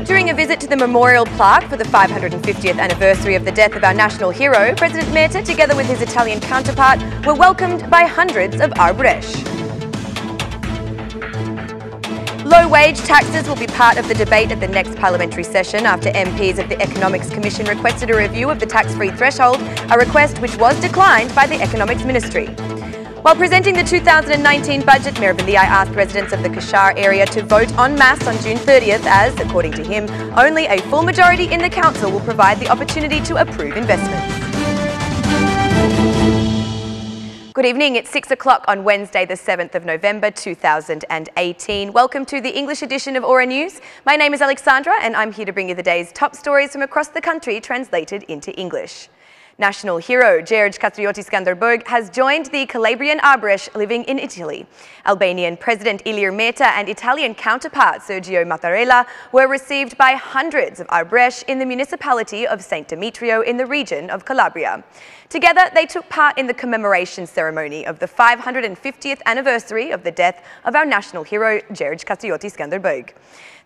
During a visit to the memorial plaque for the 550th anniversary of the death of our national hero, President Meta, together with his Italian counterpart, were welcomed by hundreds of Arbëresh. Low-wage taxes will be part of the debate at the next parliamentary session after MPs of the Economics Commission requested a review of the tax-free threshold, a request which was declined by the Economics Ministry. While presenting the 2019 budget, Mayor Veliaj asked residents of the Kashar area to vote en masse on June 30th as, according to him, only a full majority in the council will provide the opportunity to approve investments. Good evening, it's 6 o'clock on Wednesday the 7th of November 2018. Welcome to the English edition of Aura News. My name is Alexandra and I'm here to bring you the day's top stories from across the country translated into English. National hero George Skanderbeg has joined the Calabrian Arbëresh living in Italy. Albanian President Ilir Meta and Italian counterpart Sergio Mattarella were received by hundreds of Arbëresh in the municipality of St. Demetrio in the region of Calabria. Together, they took part in the commemoration ceremony of the 550th anniversary of the death of our national hero George Skanderbeg.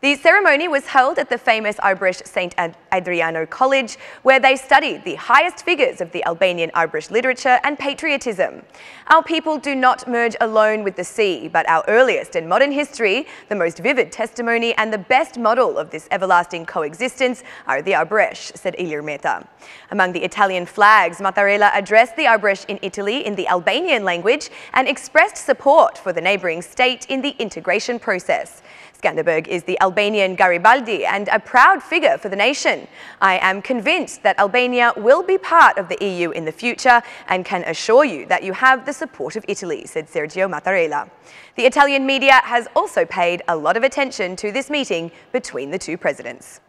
The ceremony was held at the famous Arbëresh St. Adriano College, where they studied the highest figures of the Albanian Arbëresh literature and patriotism. Our people do not merge alone with the sea, but our earliest and modern history, the most vivid testimony and the best model of this everlasting coexistence are the Arbëresh, said Ilir Meta. Among the Italian flags, Mattarella addressed the Arbëresh in Italy in the Albanian language and expressed support for the neighbouring state in the integration process. Skanderbeg is the Albanian Garibaldi and a proud figure for the nation. I am convinced that Albania will be part of the EU in the future and can assure you that you have the support of Italy, said Sergio Mattarella. The Italian media has also paid a lot of attention to this meeting between the two presidents.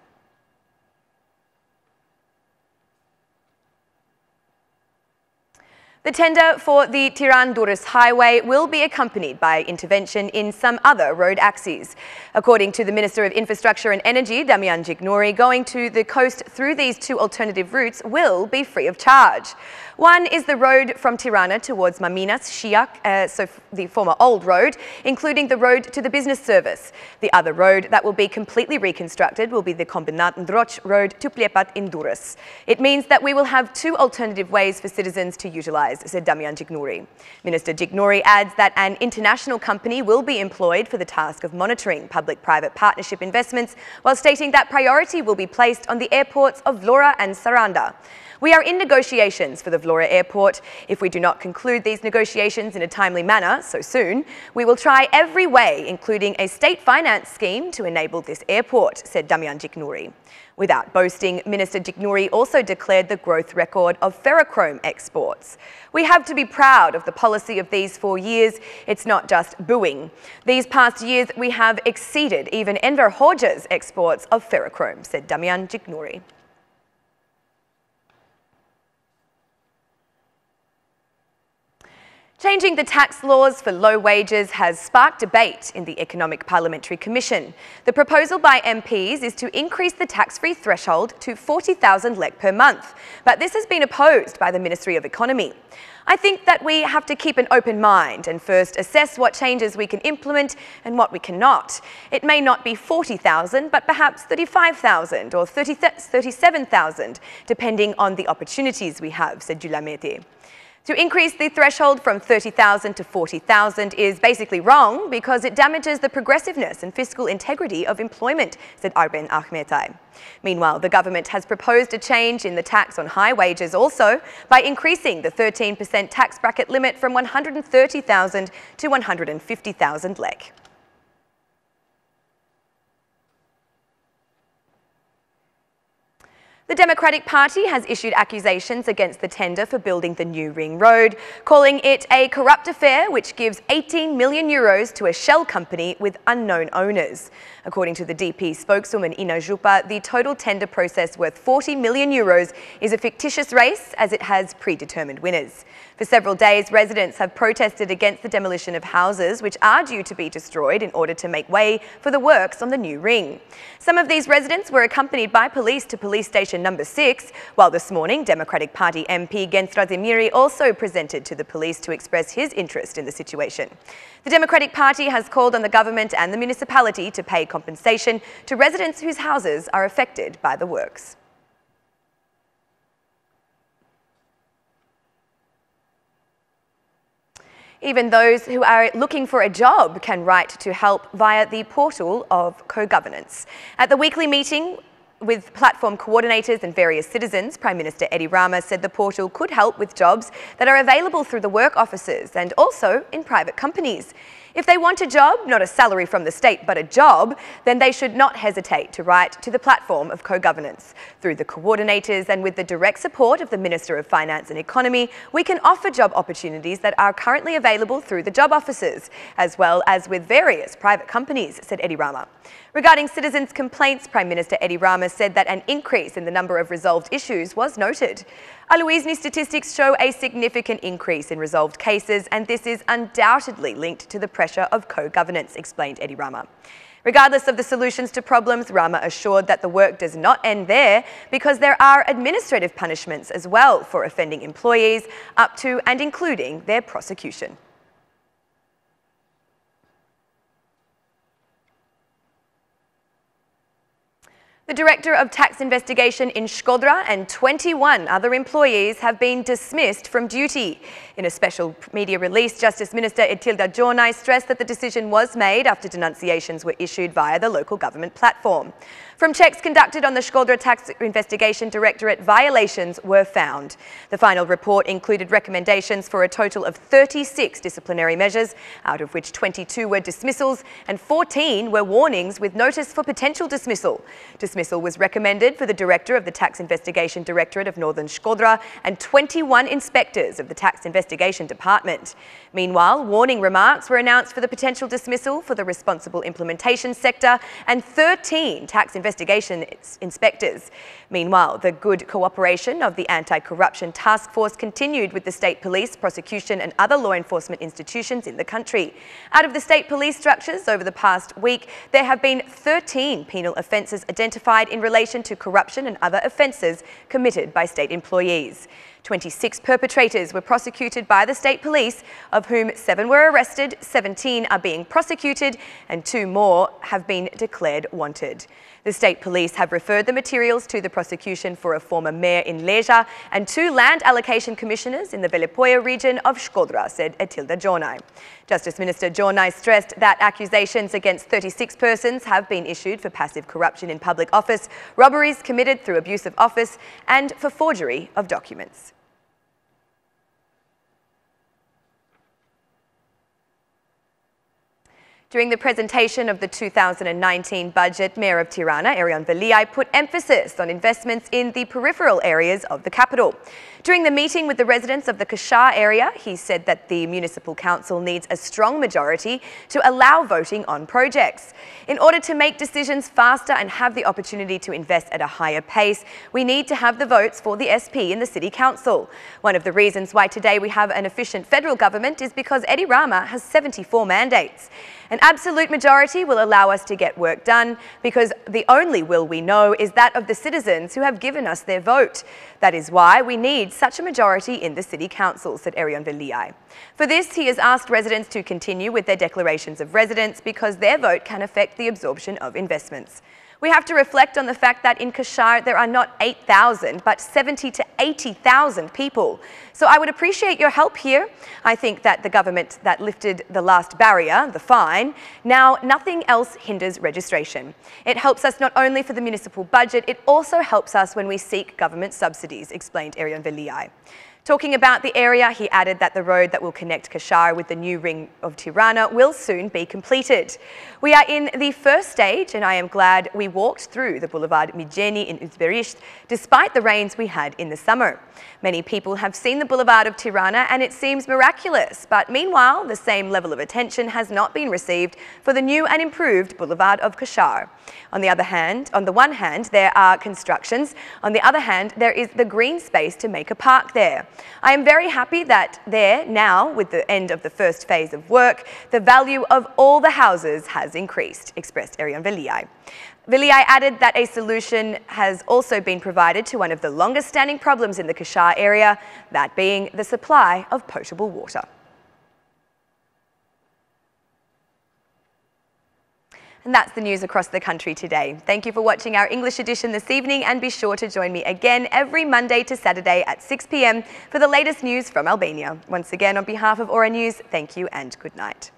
The tender for the Tiran-Durrës highway will be accompanied by intervention in some other road axes. According to the Minister of Infrastructure and Energy, Damian Gignori, going to the coast through these two alternative routes will be free of charge. One is the road from Tirana towards Maminas, Shiak, so the former old road, including the road to the business service. The other road that will be completely reconstructed will be the Kombinat Ndroç road to Pljepat in Durrës. It means that we will have two alternative ways for citizens to utilise, said Damian Gignori. Minister Gignori adds that an international company will be employed for the task of monitoring public-private partnership investments, while stating that priority will be placed on the airports of Vlora and Saranda. We are in negotiations for the Vlora airport. If we do not conclude these negotiations in a timely manner so soon, we will try every way, including a state finance scheme, to enable this airport, said Damian Gignori. Without boasting, Minister Gignori also declared the growth record of ferrochrome exports. We have to be proud of the policy of these 4 years. It's not just booing. These past years, we have exceeded even Enver Hoxha's exports of ferrochrome, said Damian Gignori. Changing the tax laws for low wages has sparked debate in the Economic Parliamentary Commission. The proposal by MPs is to increase the tax-free threshold to 40,000 lek per month, but this has been opposed by the Ministry of Economy. I think that we have to keep an open mind and first assess what changes we can implement and what we cannot. It may not be 40,000, but perhaps 35,000 or 37,000, depending on the opportunities we have, said Julamete. To increase the threshold from 30,000 to 40,000 is basically wrong because it damages the progressiveness and fiscal integrity of employment, said Arben Ahmetai. Meanwhile, the government has proposed a change in the tax on high wages also by increasing the 13% tax bracket limit from 130,000 to 150,000 lek. The Democratic Party has issued accusations against the tender for building the new ring road, calling it a corrupt affair which gives 18 million euros to a shell company with unknown owners. According to the DP spokeswoman Ina Jupa, the total tender process worth 40 million euros is a fictitious race as it has predetermined winners. For several days, residents have protested against the demolition of houses which are due to be destroyed in order to make way for the works on the new ring. Some of these residents were accompanied by police to police station number 6, while this morning Democratic Party MP Gens Razimiri also presented to the police to express his interest in the situation. The Democratic Party has called on the government and the municipality to pay compensation to residents whose houses are affected by the works. Even those who are looking for a job can write to help via the portal of co-governance. At the weekly meeting with platform coordinators and various citizens, Prime Minister Edi Rama said the portal could help with jobs that are available through the work offices and also in private companies. If they want a job, not a salary from the state, but a job, then they should not hesitate to write to the platform of co-governance. Through the coordinators and with the direct support of the Minister of Finance and Economy, we can offer job opportunities that are currently available through the job offices, as well as with various private companies, said Edi Rama. Regarding citizens' complaints, Prime Minister Edi Rama said that an increase in the number of resolved issues was noted. Aluizni's statistics show a significant increase in resolved cases, and this is undoubtedly linked to the pressure of co-governance, explained Edi Rama. Regardless of the solutions to problems, Rama assured that the work does not end there because there are administrative punishments as well for offending employees, up to and including their prosecution. The Director of Tax Investigation in Shkodra and 21 other employees have been dismissed from duty. In a special media release, Justice Minister Etilda Jornai stressed that the decision was made after denunciations were issued via the local government platform. From checks conducted on the Shkodra Tax Investigation Directorate, violations were found. The final report included recommendations for a total of 36 disciplinary measures, out of which 22 were dismissals and 14 were warnings with notice for potential dismissal. Dismissal was recommended for the Director of the Tax Investigation Directorate of Northern Shkodra and 21 inspectors of the Tax Investigation Department. Meanwhile, warning remarks were announced for the potential dismissal for the Responsible Implementation Sector and 13 tax investigation inspectors. Meanwhile, the good cooperation of the Anti-Corruption Task Force continued with the State Police, prosecution and other law enforcement institutions in the country. Out of the state police structures over the past week, there have been 13 penal offences identified in relation to corruption and other offences committed by state employees. 26 perpetrators were prosecuted by the state police, of whom 7 were arrested, 17 are being prosecuted, and 2 more have been declared wanted. The state police have referred the materials to the prosecution for a former mayor in Veliaj and 2 land allocation commissioners in the Veliaj region of Shkodra, said Etilda Jornai. Justice Minister Jornai stressed that accusations against 36 persons have been issued for passive corruption in public office, robberies committed through abuse of office, and for forgery of documents. During the presentation of the 2019 budget, Mayor of Tirana, Veliaj, put emphasis on investments in the peripheral areas of the capital. During the meeting with the residents of the Kashar area, he said that the municipal council needs a strong majority to allow voting on projects. In order to make decisions faster and have the opportunity to invest at a higher pace, we need to have the votes for the SP in the City Council. One of the reasons why today we have an efficient federal government is because Edi Rama has 74 mandates. An absolute majority will allow us to get work done because the only will we know is that of the citizens who have given us their vote. That is why we need such a majority in the City Council, said Veliaj. For this, he has asked residents to continue with their declarations of residence because their vote can affect the absorption of investments. We have to reflect on the fact that in Kashar there are not 8,000 but 70 to 80,000 people. So I would appreciate your help here. I think that the government that lifted the last barrier, the fine, now nothing else hinders registration. It helps us not only for the municipal budget, it also helps us when we seek government subsidies, explained Veliaj. Talking about the area, he added that the road that will connect Kashar with the new ring of Tirana will soon be completed. We are in the first stage, and I am glad we walked through the Boulevard Mijeni in Arbëresh despite the rains we had in the summer. Many people have seen the Boulevard of Tirana and it seems miraculous, but meanwhile, the same level of attention has not been received for the new and improved Boulevard of Kashar. On the one hand, there are constructions. On the other hand, there is the green space to make a park there. I am very happy that there now, with the end of the first phase of work, the value of all the houses has increased, expressed Veliaj. Veliaj added that a solution has also been provided to one of the longest standing problems in the Kashar area, that being the supply of potable water. And that's the news across the country today. Thank you for watching our English edition this evening, and be sure to join me again every Monday to Saturday at 6 p.m. for the latest news from Albania. Once again, on behalf of Aura News, thank you and good night.